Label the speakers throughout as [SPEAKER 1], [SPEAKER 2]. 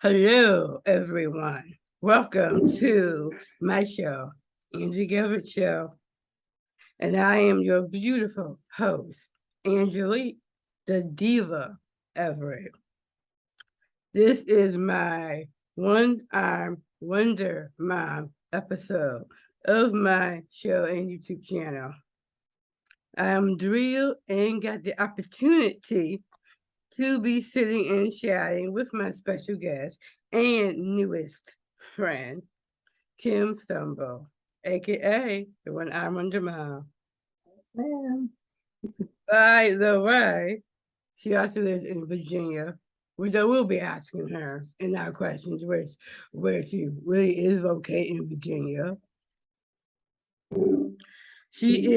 [SPEAKER 1] Hello, everyone. Welcome to my show, Engelic Show. And I am your beautiful host, Angelique, the Diva Everett. This is my One Arm Wonder Mom episode of my show and YouTube channel. I am thrilled and got the opportunity to be sitting and chatting with my special guest and newest friend, Kim Stumbo, aka the One Arm Wonder Mom.
[SPEAKER 2] Ma'am.
[SPEAKER 1] By the way, she also lives in Virginia, which I will be asking her in our questions, where she really is located in Virginia. She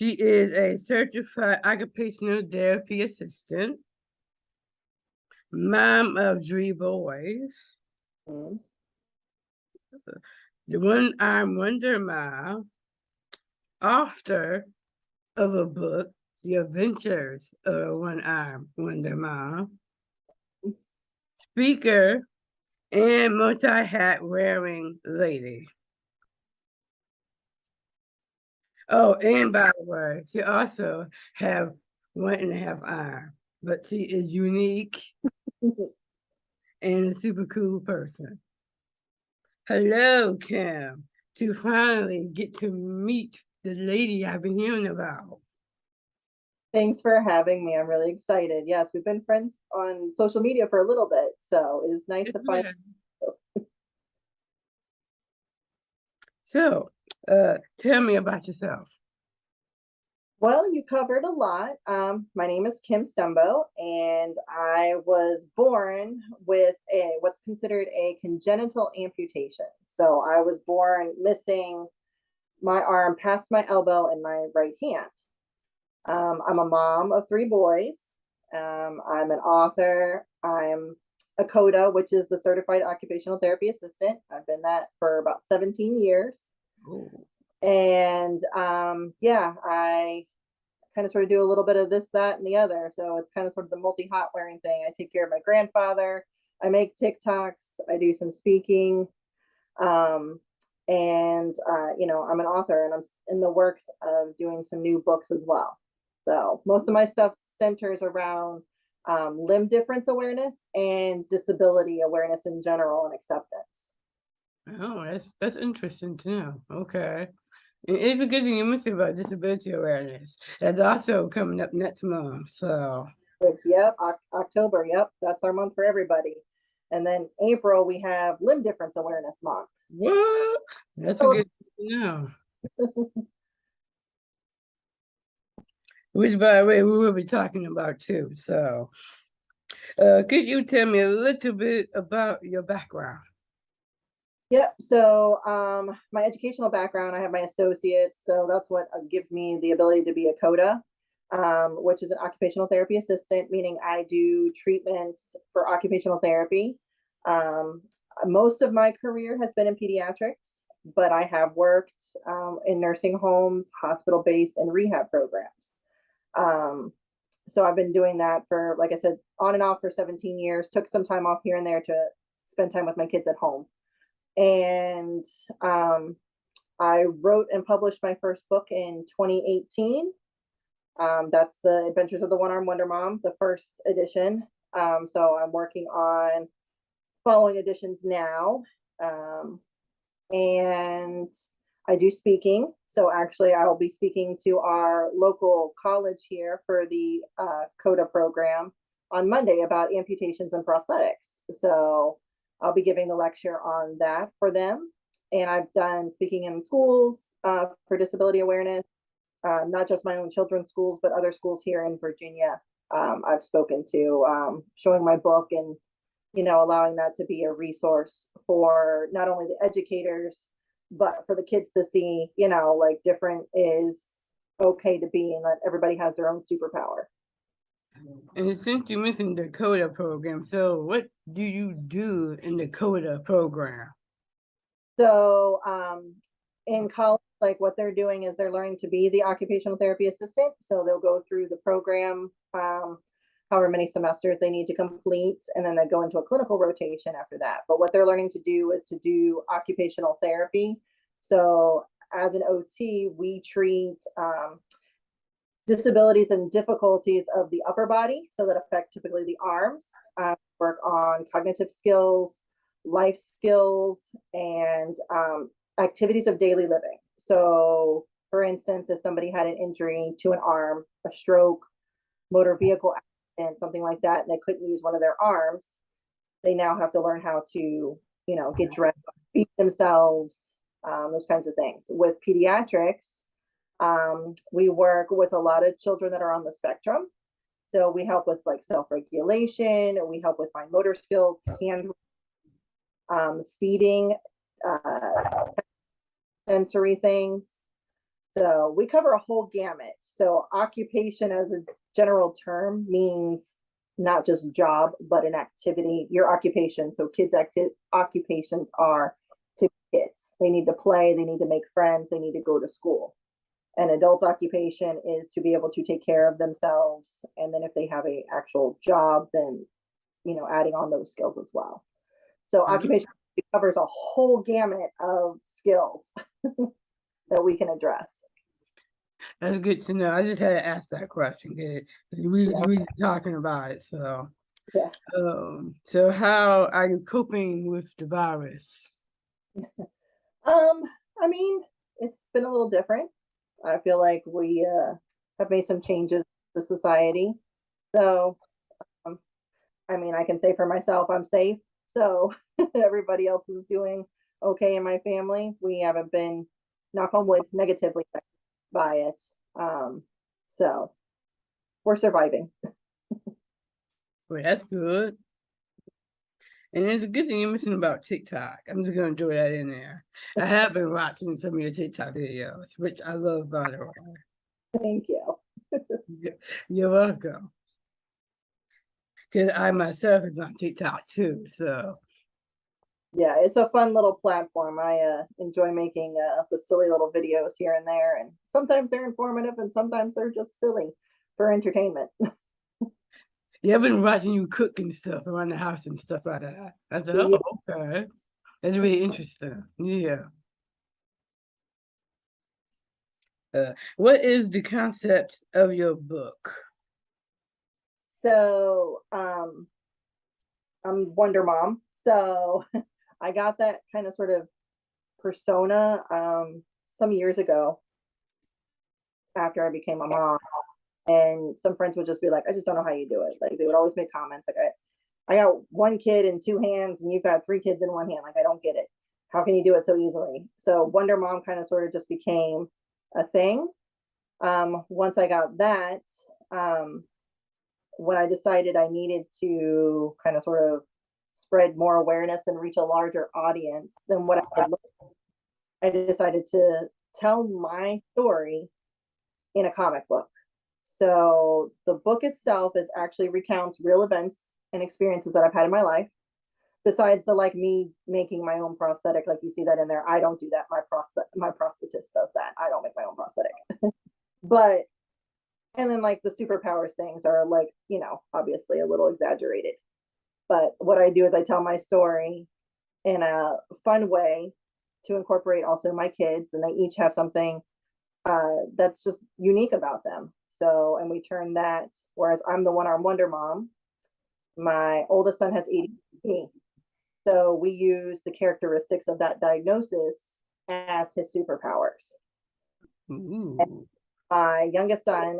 [SPEAKER 1] is a certified occupational therapy assistant, mom of three boys, the One Arm Wonder Mom, author of a book, The Adventures of a One Arm Wonder Mom, speaker, and multi-hat wearing lady. Oh, and by the way, she also have 1.5 arm, but she is unique and a super cool person. Hello, Kim. To finally get to meet the lady I've been hearing about.
[SPEAKER 2] Thanks for having me. I'm really excited. Yes, we've been friends on social media for a little bit, so it is nice to find.
[SPEAKER 1] So, tell me about yourself.
[SPEAKER 2] Well, you covered a lot. My name is Kim Stumbo, and I was born with what's considered a congenital amputation. So I was born missing my arm past my elbow and my right hand. I'm a mom of three boys. I'm an author. I'm a CODA, which is the Certified Occupational Therapy Assistant. I've been that for about 17 years.
[SPEAKER 1] Ooh.
[SPEAKER 2] And yeah, I kind of sort of do a little bit of this, that, and the other. So it's kind of sort of the multi-hat wearing thing. I take care of my grandfather. I make TikToks. I do some speaking. And I'm an author, and I'm in the works of doing some new books as well. So most of my stuff centers around limb difference awareness and disability awareness in general and acceptance.
[SPEAKER 1] Oh, that's interesting to know. Okay. It's a good thing you mentioned about disability awareness. That's also coming up next month. So
[SPEAKER 2] it's October. Yep, that's our month for everybody. And then April we have limb difference awareness month.
[SPEAKER 1] What? That's a good thing to know. Which, by the way, we will be talking about too. So, could you tell me a little bit about your background?
[SPEAKER 2] Yep. So my educational background, I have my associates. So that's what gives me the ability to be a CODA, which is an occupational therapy assistant, meaning I do treatments for occupational therapy. Most of my career has been in pediatrics, but I have worked in nursing homes, hospital-based, and rehab programs. So I've been doing that for, like I said, on and off for 17 years, took some time off here and there to spend time with my kids at home. And I wrote and published my first book in 2018. That's The Adventures of the One Arm Wonder Mom, the first edition. So I'm working on following editions now. And I do speaking. So actually, I will be speaking to our local college here for the CODA program on Monday about amputations and prosthetics. So I'll be giving the lecture on that for them. And I've done speaking in schools for disability awareness, not just my own children's schools, but other schools here in Virginia. I've spoken to, showing my book and, allowing that to be a resource for not only the educators, but for the kids to see, like different is okay to be, and that everybody has their own superpower.
[SPEAKER 1] And since you mentioned the CODA program, so what do you do in the CODA program?
[SPEAKER 2] So in college, like what they're doing is they're learning to be the occupational therapy assistant. So they'll go through the program however many semesters they need to complete, and then they go into a clinical rotation after that. But what they're learning to do is to do occupational therapy. So as an OT, we treat disabilities and difficulties of the upper body, so that affect typically the arms, work on cognitive skills, life skills, and activities of daily living. So for instance, if somebody had an injury to an arm, a stroke, motor vehicle accident, something like that, and they couldn't use one of their arms, they now have to learn how to, get dressed, feed themselves, those kinds of things. With pediatrics, we work with a lot of children that are on the spectrum. So we help with like self-regulation, we help with fine motor skills, hand feeding, sensory things. So we cover a whole gamut. So occupation as a general term means not just job, but an activity, your occupation. So kids' occupations are to kids. They need to play, they need to make friends, they need to go to school. An adult's occupation is to be able to take care of themselves. And then if they have a actual job, then, adding on those skills as well. So occupation covers a whole gamut of skills that we can address.
[SPEAKER 1] That's good to know. I just had to ask that question. We were talking about it. So,
[SPEAKER 2] Yeah.
[SPEAKER 1] So how are you coping with the virus?
[SPEAKER 2] I mean, it's been a little different. I feel like we have made some changes to society. So, I mean, I can say for myself, I'm safe. So everybody else is doing okay in my family. We haven't been, knock on wood, negatively affected by it. So we're surviving.
[SPEAKER 1] Well, that's good. And it's a good thing you mentioned about TikTok. I'm just gonna throw that in there. I have been watching some of your TikTok videos, which I love, by the way.
[SPEAKER 2] Thank you.
[SPEAKER 1] You're welcome. Because I myself is on TikTok too, so.
[SPEAKER 2] Yeah, it's a fun little platform. I enjoy making the silly little videos here and there, and sometimes they're informative and sometimes they're just silly for entertainment.
[SPEAKER 1] Yeah, I've been watching you cook and stuff around the house and stuff like that. I said,
[SPEAKER 2] Yeah.
[SPEAKER 1] oh, okay. That's really interesting. Yeah. What is the concept of your book?
[SPEAKER 2] So I'm Wonder Mom. So I got that kind of sort of persona some years ago after I became a mom. And some friends would just be like, I just don't know how you do it. Like they would always make comments like, I got one kid in two hands and you've got three kids in one hand. Like, I don't get it. How can you do it so easily? So Wonder Mom kind of sort of just became a thing. Once I got that, when I decided I needed to kind of sort of spread more awareness and reach a larger audience than what I decided to tell my story in a comic book. So the book itself is actually recounts real events and experiences that I've had in my life. Besides the like me making my own prosthetic, like you see that in there, I don't do that. My prosthetist does that. I don't make my own prosthetic. But and then like the superpowers things are like, obviously a little exaggerated. But what I do is I tell my story in a fun way to incorporate also my kids, and they each have something that's just unique about them. So, and we turn that, whereas I'm the one-armed Wonder Mom, my oldest son has ADHD. So we use the characteristics of that diagnosis as his superpowers.
[SPEAKER 1] Ooh.
[SPEAKER 2] My youngest son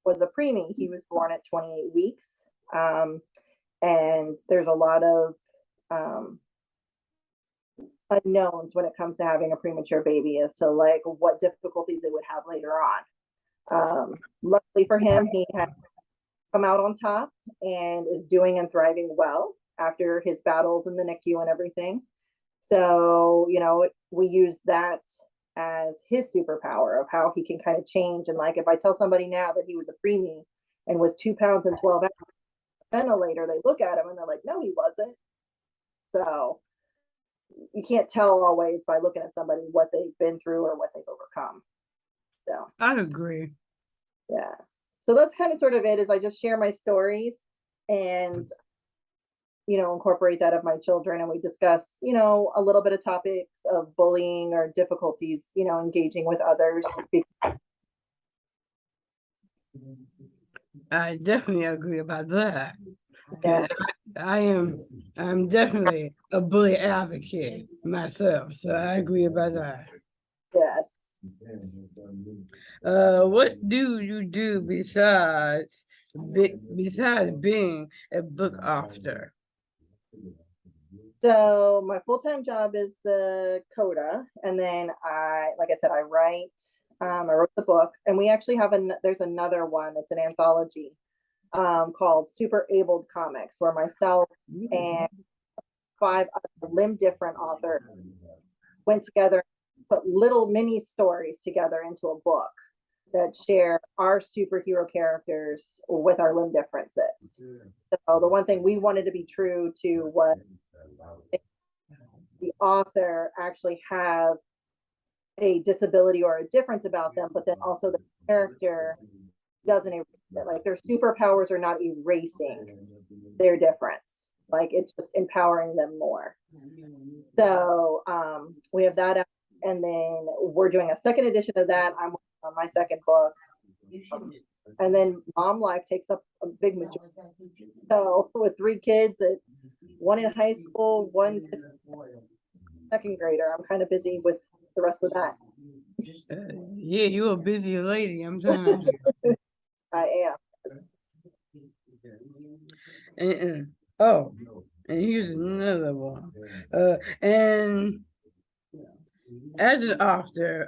[SPEAKER 2] was a preemie. He was born at 28 weeks. And there's a lot of unknowns when it comes to having a premature baby as to like what difficulties they would have later on. Luckily for him, he had come out on top and is doing and thriving well after his battles in the NICU and everything. So, we use that as his superpower of how he can kind of change. And like, if I tell somebody now that he was a preemie and was 2 pounds and 12 ounces, ventilator, they look at him and they're like, no, he wasn't. So you can't tell always by looking at somebody what they've been through or what they've overcome. So
[SPEAKER 1] I agree.
[SPEAKER 2] yeah. So that's kind of sort of it, is I just share my stories and incorporate that of my children, and we discuss a little bit of topics of bullying or difficulties engaging with others.
[SPEAKER 1] I definitely agree about that.
[SPEAKER 2] Yeah.
[SPEAKER 1] I'm definitely a bully advocate myself, so I agree about that.
[SPEAKER 2] Yes.
[SPEAKER 1] What do you do besides being a book author?
[SPEAKER 2] So my full-time job is the coda, and then like I said, I write. I wrote the book, and we actually have there's another one. It's an anthology called Super Abled Comics, where myself and 5 other limb different authors went together, put little mini stories together into a book that share our superhero characters with our limb differences. So the one thing we wanted to be true to was the author actually have a disability or a difference about them, but then also the character doesn't erase it. Like their superpowers are not erasing their difference. Like it's just empowering them more. So we have that, and then we're doing a second edition of that. I'm working on my second book, and then mom life takes up a big majority. So with 3 kids, one in high school, one second grader, I'm kind of busy with the rest of that.
[SPEAKER 1] Yeah, you're a busy lady. I'm telling you.
[SPEAKER 2] I am.
[SPEAKER 1] And and here's another one. And as an author,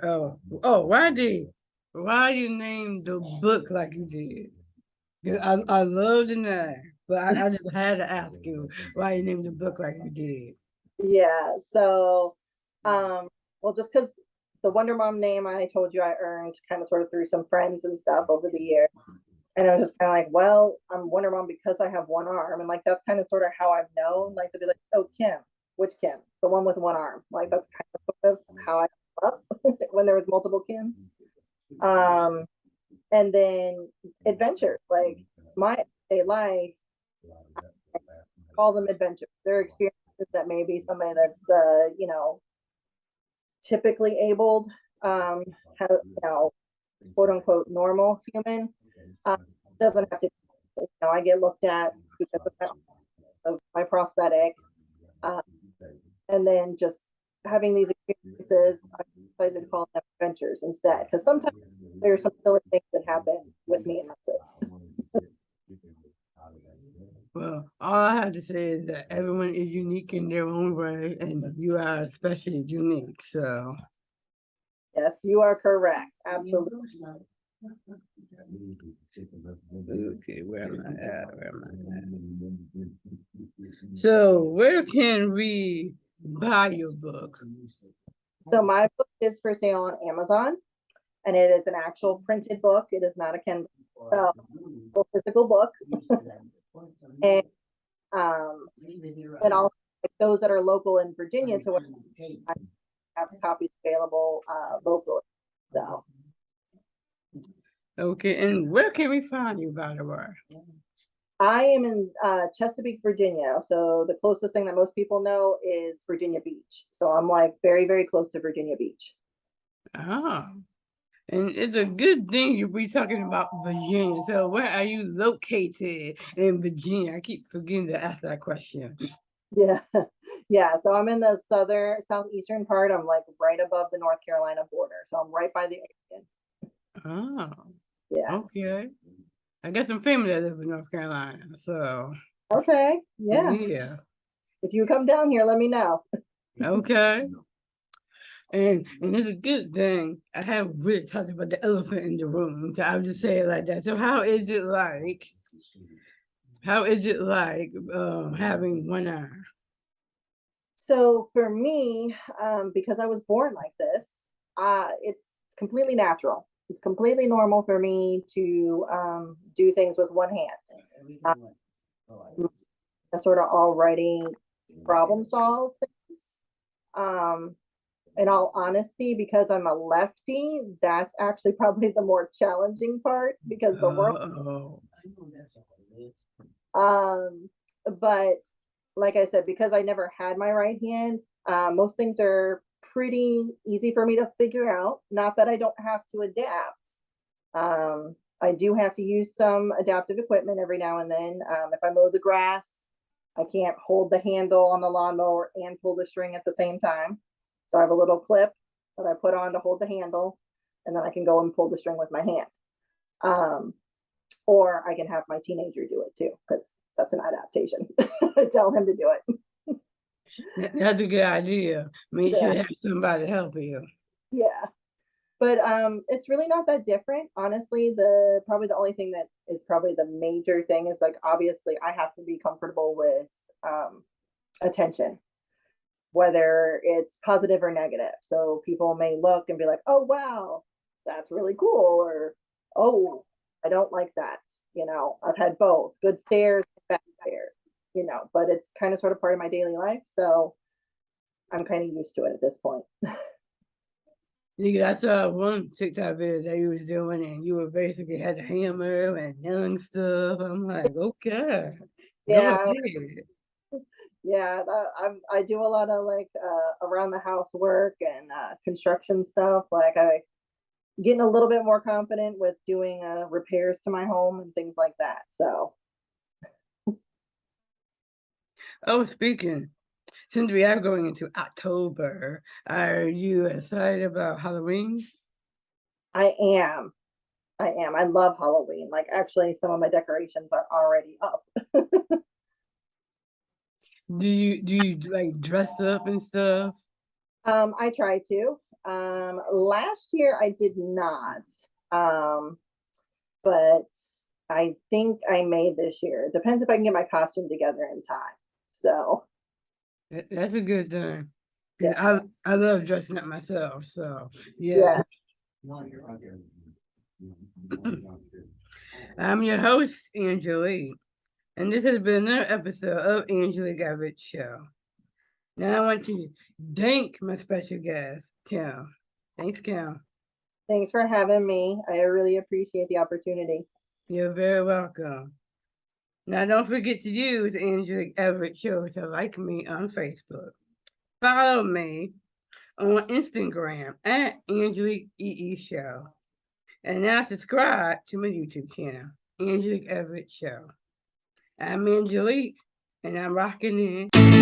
[SPEAKER 1] why you name the book like you did? Because I love the name, but I just had to ask you why you named the book like you did.
[SPEAKER 2] Yeah. So, well, just because the Wonder Mom name I told you I earned kind of sort of through some friends and stuff over the year. And I was just kind of like, well, I'm Wonder Mom because I have one arm. And like, that's kind of sort of how I've known, like, to be like, oh, Kim, which Kim? The one with one arm. Like, that's kind of sort of how I grew up when there was multiple Kims. And then adventures, like my everyday life, I call them adventures. They're experiences that maybe somebody that's, typically abled, have, quote unquote, normal human, doesn't have to, I get looked at because of my prosthetic. And then just having these experiences, I decided to call them adventures instead, because sometimes there's some silly things that happen with me and my kids.
[SPEAKER 1] Well, all I have to say is that everyone is unique in their own way, and you are especially unique. So,
[SPEAKER 2] Yes, you are correct. Absolutely.
[SPEAKER 1] okay, where am I at? Where am I at? So, where can we buy your book?
[SPEAKER 2] So my book is for sale on Amazon, and it is an actual printed book. It is not a Kindle, so a physical book. And and also like those that are local in Virginia to where I have copies available locally. So
[SPEAKER 1] Okay, and where can we find you, by the way?
[SPEAKER 2] I am in Chesapeake, Virginia. So the closest thing that most people know is Virginia Beach. So I'm like very, very close to Virginia Beach.
[SPEAKER 1] Ah, and it's a good thing you be talking about Virginia. So, where are you located in Virginia? I keep forgetting to ask that question.
[SPEAKER 2] Yeah. Yeah. So I'm in the southeastern part. I'm like right above the North Carolina border. So I'm right by the ocean.
[SPEAKER 1] Oh,
[SPEAKER 2] Yeah.
[SPEAKER 1] okay. I got some family that live in North Carolina, so
[SPEAKER 2] Okay. Yeah.
[SPEAKER 1] yeah,
[SPEAKER 2] If you come down here, let me know.
[SPEAKER 1] okay. And it's a good thing. I have really talked about the elephant in the room, so I'll just say it like that. So how is it like? How is it like having one eye?
[SPEAKER 2] So for me, because I was born like this, it's completely natural. It's completely normal for me to do things with one hand. I sort of already problem solve things. In all honesty, because I'm a lefty, that's actually probably the more challenging part because the world
[SPEAKER 1] Oh,
[SPEAKER 2] Um, but like I said, because I never had my right hand, most things are pretty easy for me to figure out. Not that I don't have to adapt. I do have to use some adaptive equipment every now and then. If I mow the grass, I can't hold the handle on the lawnmower and pull the string at the same time. So I have a little clip that I put on to hold the handle, and then I can go and pull the string with my hand. Um, or I can have my teenager do it too, because that's an adaptation. Tell him to do it.
[SPEAKER 1] That's a good idea. Make sure
[SPEAKER 2] Yeah,
[SPEAKER 1] you have somebody help you.
[SPEAKER 2] yeah. But it's really not that different. Honestly, the probably the only thing that is probably the major thing is like obviously I have to be comfortable with um attention, whether it's positive or negative. So people may look and be like, "Oh wow, that's really cool," or "Oh, I don't like that." I've had both good stares, bad stares. But it's kind of sort of part of my daily life, so I'm kind of used to it at this point.
[SPEAKER 1] I saw one TikTok video that you was doing, and you were basically had the hammer and young stuff. I'm like, okay, go
[SPEAKER 2] Yeah,
[SPEAKER 1] ahead.
[SPEAKER 2] yeah, I do a lot of like around the house work and construction stuff. Like I getting a little bit more confident with doing repairs to my home and things like that. So
[SPEAKER 1] Oh, speaking, since we are going into October, are you excited about Halloween?
[SPEAKER 2] I am. I am. I love Halloween. Like actually some of my decorations are already up.
[SPEAKER 1] Do you like dress up and stuff?
[SPEAKER 2] I try to. Last year I did not. Um, but I think I may this year. It depends if I can get my costume together in time. So
[SPEAKER 1] That's a good thing. 'Cause
[SPEAKER 2] yeah.
[SPEAKER 1] I love dressing up myself, so yeah.
[SPEAKER 2] Yeah.
[SPEAKER 1] I'm your host, Angelique, and this has been another episode of Angelique Everett Show. Now I want to thank my special guest, Kim. Thanks, Kim.
[SPEAKER 2] Thanks for having me. I really appreciate the opportunity.
[SPEAKER 1] You're very welcome. Now don't forget to use Angelique Everett Show to like me on Facebook. Follow me on Instagram at Angelique EE Show. And now subscribe to my YouTube channel, Angelique Everett Show. I'm Angelique, and I'm rocking in.